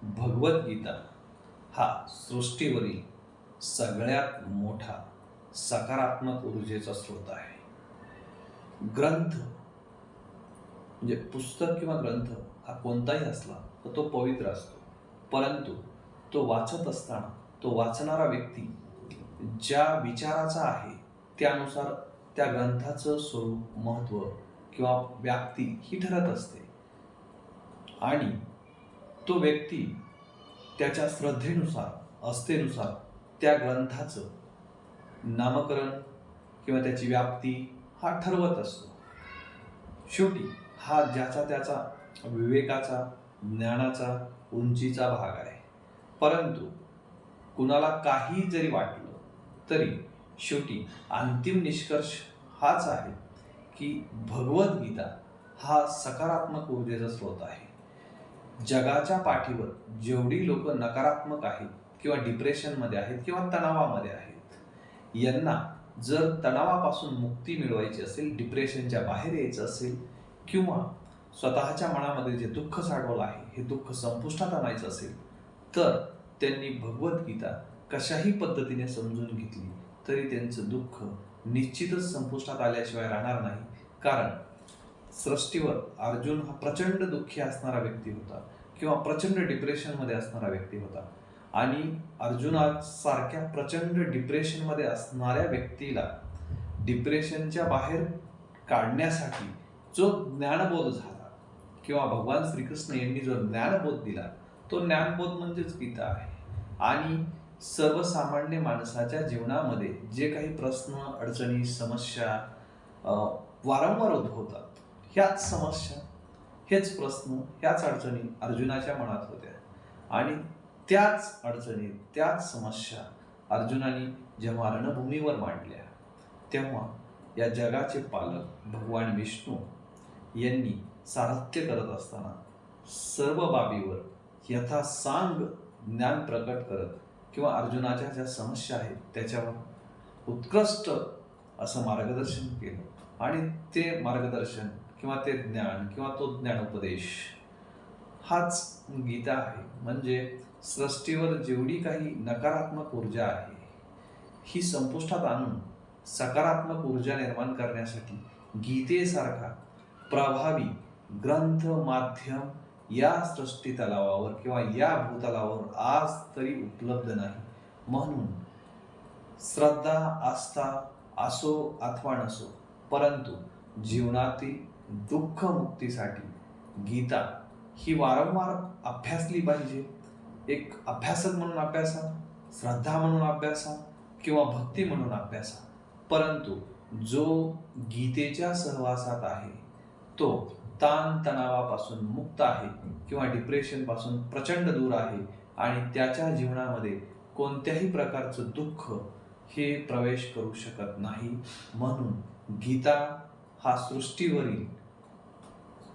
भगवद्गीता हा सृष्टीवरील सगळ्यात मोठा सकारात्मक ऊर्जेचा स्रोत आहे. ग्रंथ म्हणजे पुस्तक किंवा ग्रंथ हा कोणताही असला तर तो पवित्र असतो, परंतु तो वाचत असताना तो वाचणारा व्यक्ती ज्या विचाराचा आहे त्यानुसार त्या ग्रंथाचं स्वरूप, महत्त्व किंवा व्याप्ती ही ठरत असते. आणि तो व्यक्ती त्याच्या श्रद्धेनुसार, आस्थेनुसार त्या ग्रंथाचं नामकरण किंवा त्याची व्याप्ती हा ठरवत असतो. शेवटी हा ज्याचा त्याचा विवेकाचा, ज्ञानाचा, उंचीचा भाग आहे. परंतु कुणाला काही जरी वाटलं तरी शेवटी अंतिम निष्कर्ष हाच आहे की भगवद्गीता हा सकारात्मक ऊर्जेचा स्रोत आहे. जगाच्या पाठीवर जेवढी लोक नकारात्मक आहेत किंवा डिप्रेशनमध्ये आहेत किंवा तणावामध्ये आहेत, यांना जर तणावापासून मुक्ती मिळवायची असेल, डिप्रेशनच्या बाहेर यायचं असेल किंवा स्वतःच्या मनामध्ये जे दुःख साठवलं आहे हे दुःख संपुष्टात आणायचं असेल, तर त्यांनी भगवद्गीता कशाही पद्धतीने समजून घेतली तरी त्यांचं दुःख निश्चितच संपुष्टात आल्याशिवाय राहणार नाही. कारण सृष्टीवर अर्जुन हा प्रचंड दुःखी असणारा व्यक्ती होता किंवा प्रचंड डिप्रेशनमध्ये असणारा व्यक्ती होता. आणि अर्जुनासारख्या प्रचंड डिप्रेशनमध्ये असणाऱ्या व्यक्तीला डिप्रेशनच्या बाहेर काढण्यासाठी जो ज्ञानबोध झाला किंवा भगवान श्रीकृष्ण यांनी जो ज्ञानबोध दिला तो ज्ञानबोध म्हणजेच गीता आहे. आणि सर्वसामान्य माणसाच्या जीवनामध्ये जे काही प्रश्न, अडचणी, समस्या वारंवार उद्भवतात, ह्याच समस्या, हेच प्रश्न, ह्याच अडचणी अर्जुनाच्या मनात होत्या. आणि त्याच अडचणी, त्याच समस्या अर्जुनाने जेव्हा रणभूमीवर मांडल्या, तेव्हा या जगाचे पालक भगवान विष्णू यांनी सारथ्य करत असताना सर्व बाबीवर यथासांग ज्ञान प्रकट करत किंवा अर्जुनाच्या ज्या समस्या आहेत त्याच्यावर उत्कृष्ट असं मार्गदर्शन केलं. आणि ते मार्गदर्शन किंवा ते ज्ञान किंवा तो ज्ञानोपदेश हाच गीता आहे. म्हणजे सृष्टीवर जेवढी काही नकारात्मक ऊर्जा आहे ही संपुष्टात आणून सकारात्मक ऊर्जा निर्माण करण्यासाठी गीतेसारखा प्रभावी ग्रंथ माध्यम या सृष्टी तलावावर किंवा या भूतलावर आज तरी उपलब्ध नाही. म्हणून श्रद्धा, आस्था असो अथवा नसो, परंतु जीवनातील दुःख मुक्तीसाठी गीता ही वारंवार अभ्यासली पाहिजे. एक अभ्यासक म्हणून अभ्यासा, श्रद्धा म्हणून अभ्यासा किंवा भक्ती म्हणून अभ्यासा, परंतु जो गीतेच्या सहवासात आहे तो ताणतणावापासून मुक्त आहे किंवा डिप्रेशनपासून प्रचंड दूर आहे आणि त्याच्या जीवनामध्ये कोणत्याही प्रकारचं दुःख हे प्रवेश करू शकत नाही. म्हणून गीता हा सृष्टीवरील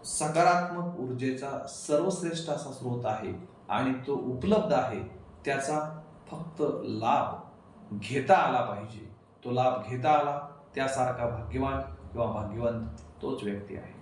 सकारात्मक ऊर्जेचा सर्वश्रेष्ठ असा स्रोत आहे आणि तो उपलब्ध आहे. त्याचा फक्त लाभ घेता आला पाहिजे. तो लाभ घेता आला त्यासारखा भाग्यवान किंवा भाग्यवंत तोच व्यक्ती आहे.